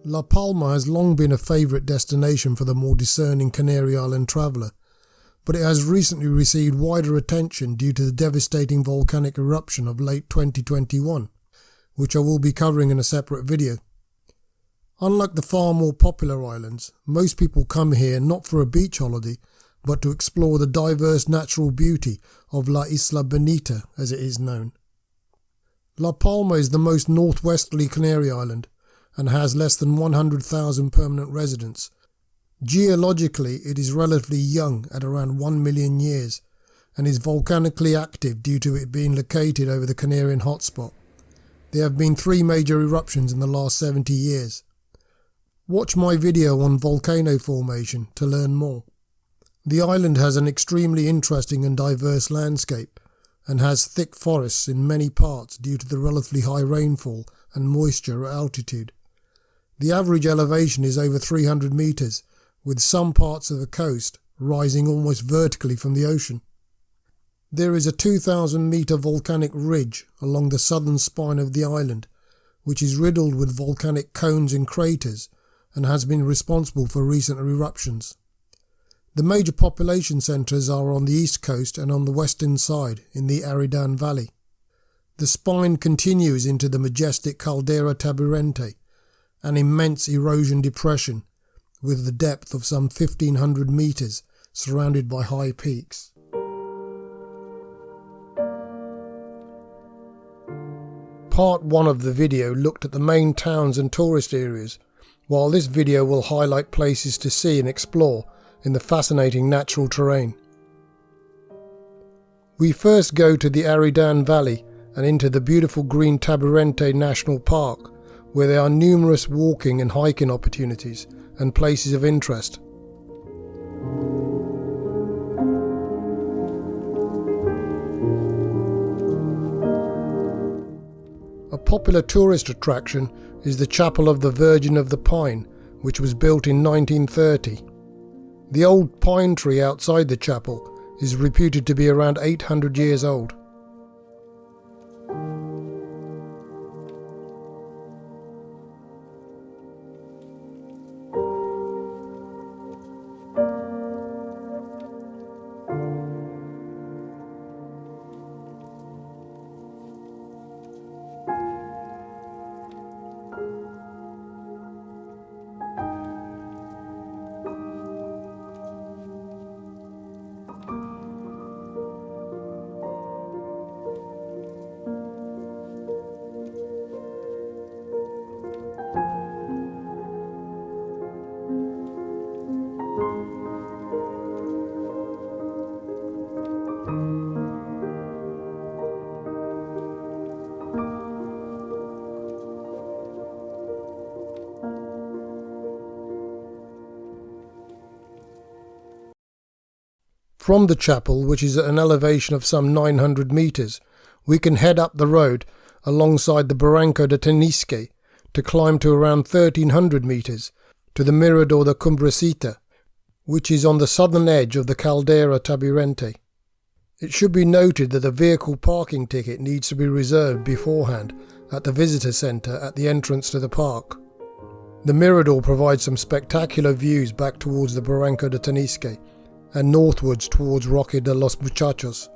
La Palma has long been a favourite destination for the more discerning Canary Island traveller, but it has recently received wider attention due to the devastating volcanic eruption of late 2021, which I will be covering in a separate video. Unlike the far more popular islands, most people come here not for a beach holiday, but to explore the diverse natural beauty of La Isla Bonita, as it is known. La Palma is the most northwesterly Canary Island and has less than 100,000 permanent residents. Geologically, it is relatively young at around 1 million years and is volcanically active due to it being located over the Canarian hotspot. There have been 3 major eruptions in the last 70 years. Watch my video on volcano formation to learn more. The island has an extremely interesting and diverse landscape and has thick forests in many parts due to the relatively high rainfall and moisture at altitude. The average elevation is over 300 metres, with some parts of the coast rising almost vertically from the ocean. There is a 2,000 metre volcanic ridge along the southern spine of the island, which is riddled with volcanic cones and craters and has been responsible for recent eruptions. The major population centres are on the east coast and on the western side in the Aradan Valley. The spine continues into the majestic Caldera Tabirente, an immense erosion depression with the depth of some 1,500 metres surrounded by high peaks. Part 1 of the video looked at the main towns and tourist areas, while this video will highlight places to see and explore in the fascinating natural terrain. We first go to the Aradan Valley and into the beautiful green Tabirente National Park, where there are numerous walking and hiking opportunities and places of interest. A popular tourist attraction is the Chapel of the Virgin of the Pine, which was built in 1930. The old pine tree outside the chapel is reputed to be around 800 years old. From the chapel, which is at an elevation of some 900 metres, we can head up the road alongside the Barranco de Tenisque to climb to around 1,300 metres to the Mirador de Cumbrecita, which is on the southern edge of the Caldera Tabirente. It should be noted that a vehicle parking ticket needs to be reserved beforehand at the visitor centre at the entrance to the park. The Mirador provides some spectacular views back towards the Barranco de Tenisque and northwards towards Roque de los Muchachos.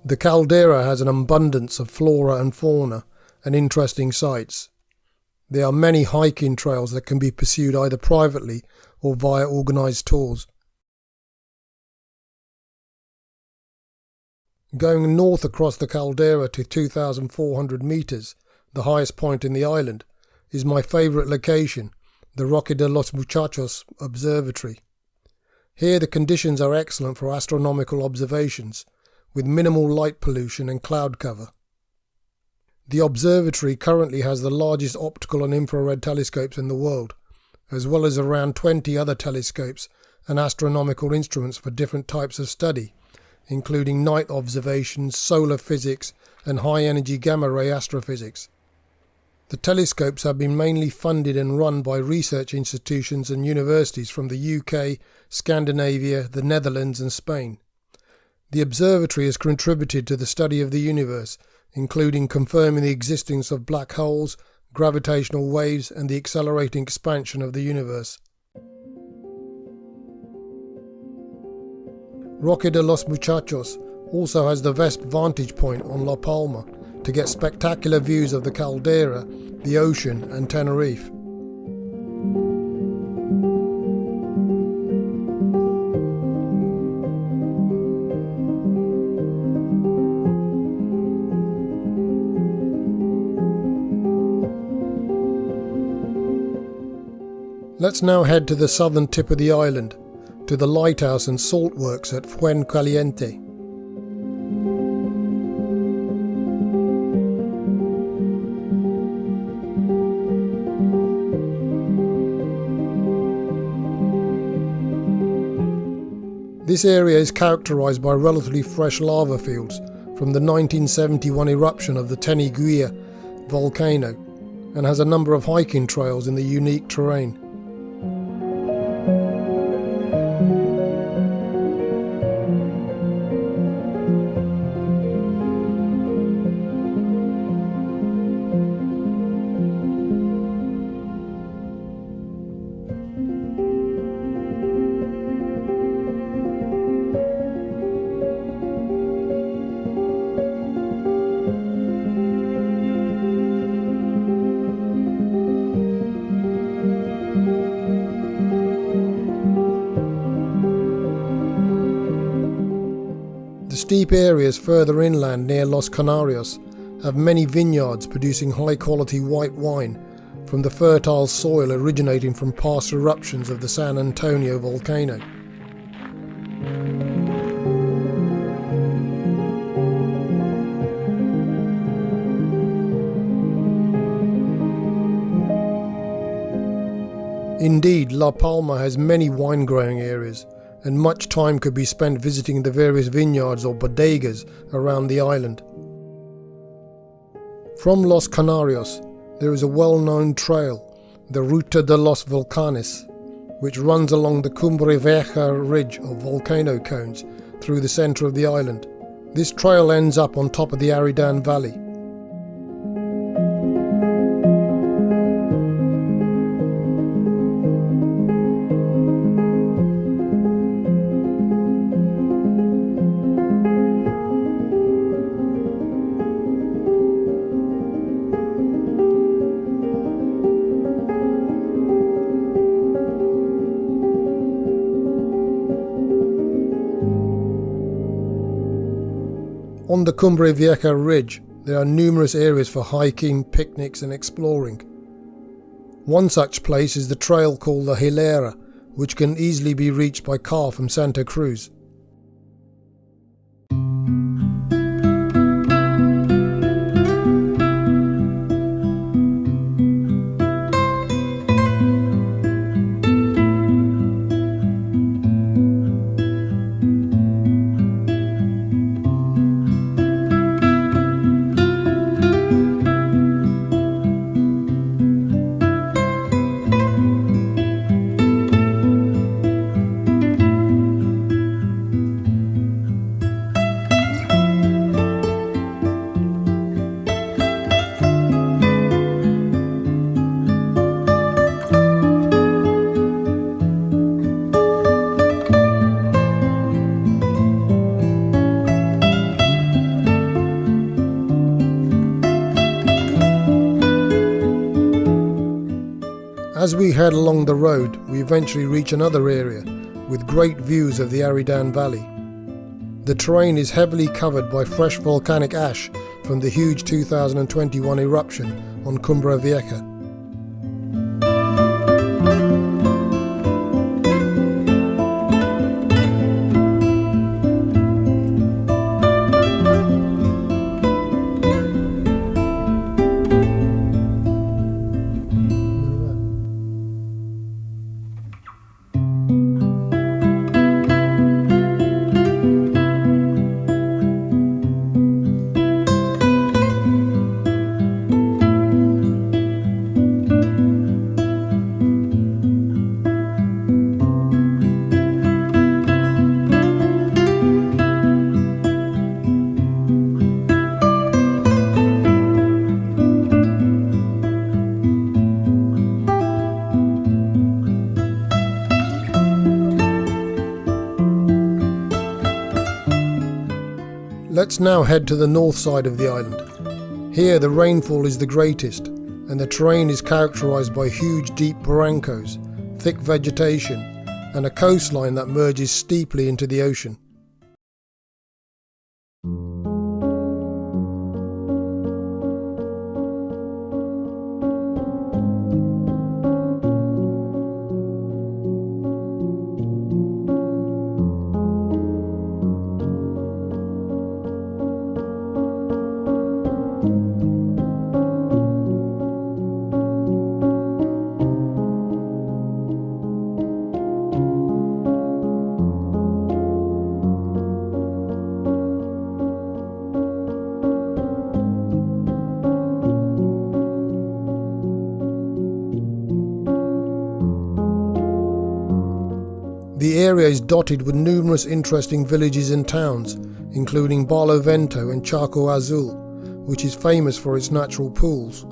The caldera has an abundance of flora and fauna and interesting sights. There are many hiking trails that can be pursued either privately or via organised tours. Going north across the caldera to 2,400 metres, the highest point in the island, is my favourite location, the Roque de los Muchachos Observatory. Here the conditions are excellent for astronomical observations, with minimal light pollution and cloud cover. The observatory currently has the largest optical and infrared telescopes in the world, as well as around 20 other telescopes and astronomical instruments for different types of study, including night observations, solar physics, and high-energy gamma-ray astrophysics. The telescopes have been mainly funded and run by research institutions and universities from the UK, Scandinavia, the Netherlands and Spain. The observatory has contributed to the study of the universe, including confirming the existence of black holes, gravitational waves and the accelerating expansion of the universe. Roque de los Muchachos also has the best vantage point on La Palma to get spectacular views of the caldera, the ocean and Tenerife. Let's now head to the southern tip of the island, to the lighthouse and salt works at Fuencaliente. This area is characterized by relatively fresh lava fields from the 1971 eruption of the Teniguia volcano and has a number of hiking trails in the unique terrain. The steep areas further inland near Los Canarios have many vineyards producing high-quality white wine from the fertile soil originating from past eruptions of the San Antonio volcano. Indeed, La Palma has many wine-growing areas, and much time could be spent visiting the various vineyards or bodegas around the island. From Los Canarios, there is a well-known trail, the Ruta de los Volcanes, which runs along the Cumbre Vieja ridge of volcano cones through the centre of the island. This trail ends up on top of the Aridan Valley. On the Cumbre Vieja ridge, there are numerous areas for hiking, picnics and exploring. One such place is the trail called the Hilera, which can easily be reached by car from Santa Cruz. As we head along the road, we eventually reach another area with great views of the Aridan Valley. The terrain is heavily covered by fresh volcanic ash from the huge 2021 eruption on Cumbre Vieja. Let's now head to the north side of the island. Here the rainfall is the greatest, and the terrain is characterised by huge deep barrancos, thick vegetation, and a coastline that merges steeply into the ocean. The area is dotted with numerous interesting villages and towns, including Barlovento and Charco Azul, which is famous for its natural pools.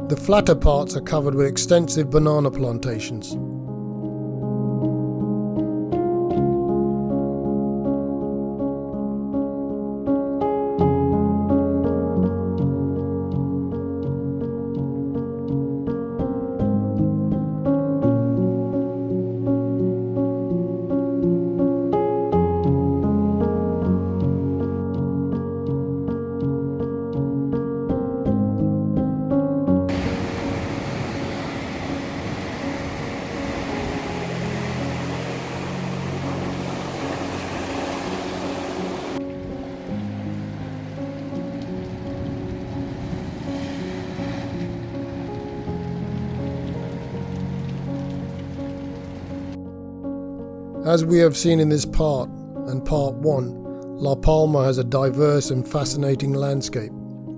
The flatter parts are covered with extensive banana plantations. As we have seen in this part and part 1, La Palma has a diverse and fascinating landscape,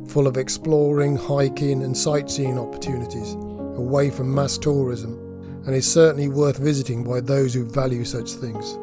full of exploring, hiking and sightseeing opportunities away from mass tourism, and is certainly worth visiting by those who value such things.